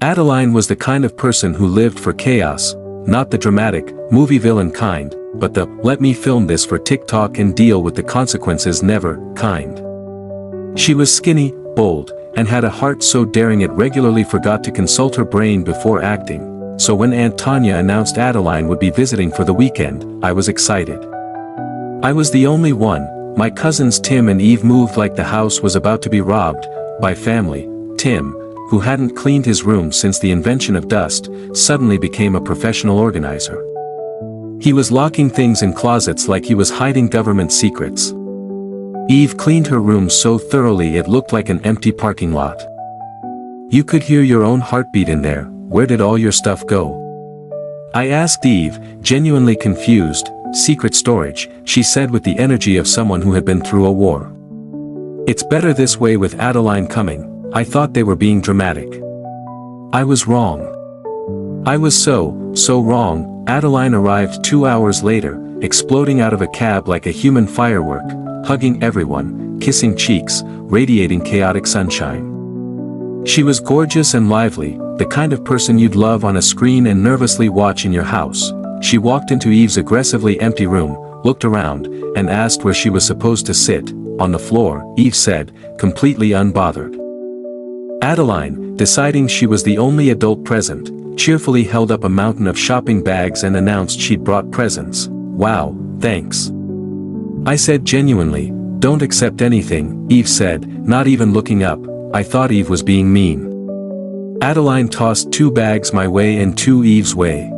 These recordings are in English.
Adeline was the kind of person who lived for chaos, not the dramatic, movie villain kind, but the "let me film this for TikTok and deal with the consequences never" kind. She was skinny, bold, and had a heart so daring it regularly forgot to consult her brain before acting, so when Aunt Tanya announced Adeline would be visiting for the weekend, I was excited. I was the only one. My cousins Tim and Eve moved like the house was about to be robbed by family. Tim, who hadn't cleaned his room since the invention of dust, suddenly became a professional organizer. He was locking things in closets like he was hiding government secrets. Eve cleaned her room so thoroughly it looked like an empty parking lot. You could hear your own heartbeat in there. Where did all your stuff go? I asked Eve, genuinely confused. Secret storage, she said with the energy of someone who had been through a war. It's better this way with Adeline coming. I thought they were being dramatic. I was wrong. I was so wrong. Adeline arrived 2 hours later, exploding out of a cab like a human firework, hugging everyone, kissing cheeks, radiating chaotic sunshine. She was gorgeous and lively, the kind of person you'd love on a screen and nervously watch in your house. She walked into Eve's aggressively empty room, looked around, and asked where she was supposed to sit. On the floor, Eve said, completely unbothered. Adeline, deciding she was the only adult present, cheerfully held up a mountain of shopping bags and announced she'd brought presents. Wow, thanks. I said genuinely, don't accept anything, Eve said, not even looking up. I thought Eve was being mean. Adeline tossed 2 bags my way and 2 Eve's way.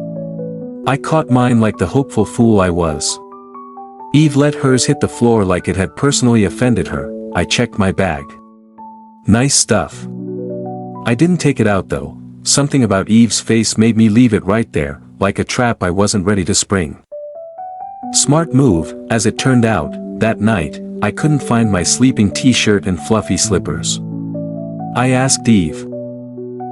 I caught mine like the hopeful fool I was. Eve let hers hit the floor like it had personally offended her. I checked my bag. Nice stuff. I didn't take it out though. Something about Eve's face made me leave it right there, like a trap I wasn't ready to spring. Smart move, as it turned out. That night, I couldn't find my sleeping t-shirt and fluffy slippers. I asked Eve.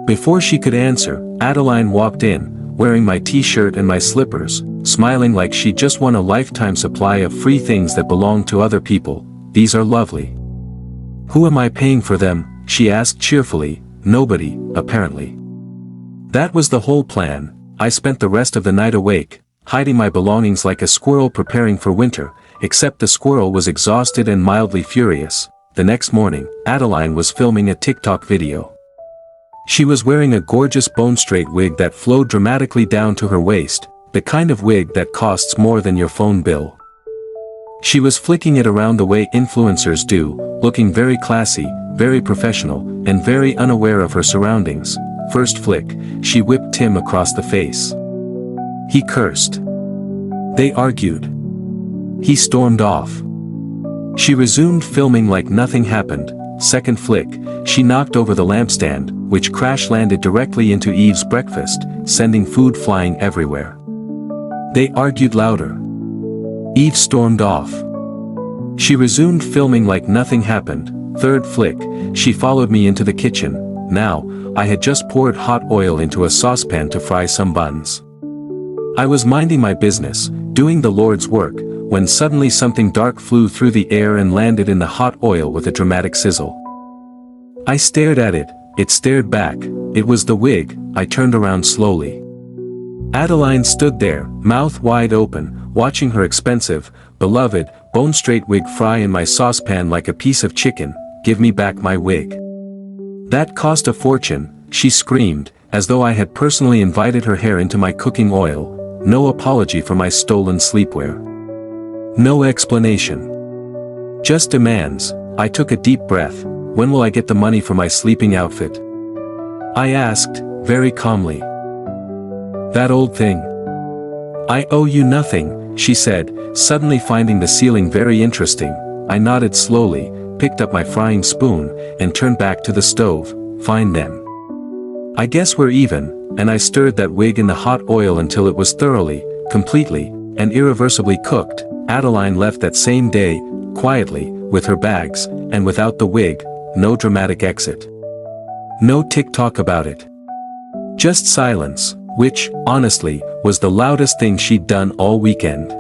Before she could answer, Adeline walked in, wearing my t-shirt and my slippers, smiling like she just won a lifetime supply of free things that belong to other people. These are lovely. Who am I paying for them? She asked cheerfully. Nobody, apparently. That was the whole plan. I spent the rest of the night awake, hiding my belongings like a squirrel preparing for winter, except the squirrel was exhausted and mildly furious. The next morning, Adeline was filming a TikTok video. She was wearing a gorgeous bone-straight wig that flowed dramatically down to her waist, the kind of wig that costs more than your phone bill. She was flicking it around the way influencers do, looking very classy, very professional, and very unaware of her surroundings. First flick, she whipped Tim across the face. He cursed. They argued. He stormed off. She resumed filming like nothing happened. Second flick, she knocked over the lampstand, which crash-landed directly into Eve's breakfast, sending food flying everywhere. They argued louder. Eve stormed off. She resumed filming like nothing happened. Third flick, she followed me into the kitchen. Now, I had just poured hot oil into a saucepan to fry some buns. I was minding my business, doing the Lord's work, when suddenly something dark flew through the air and landed in the hot oil with a dramatic sizzle. I stared at it, it stared back. It was the wig. I turned around slowly. Adeline stood there, mouth wide open, watching her expensive, beloved, bone-straight wig fry in my saucepan like a piece of chicken. Give me back my wig. That cost a fortune, she screamed, as though I had personally invited her hair into my cooking oil. No apology for my stolen sleepwear. No explanation. Just demands. I took a deep breath. When will I get the money for my sleeping outfit? I asked, very calmly. That old thing. I owe you nothing, she said, suddenly finding the ceiling very interesting. I nodded slowly, picked up my frying spoon, and turned back to the stove. Fine then. I guess we're even, and I stirred that wig in the hot oil until it was thoroughly, completely, and irreversibly cooked. Adeline left that same day, quietly, with her bags, and without the wig. No dramatic exit. No TikTok about it. Just silence, which, honestly, was the loudest thing she'd done all weekend.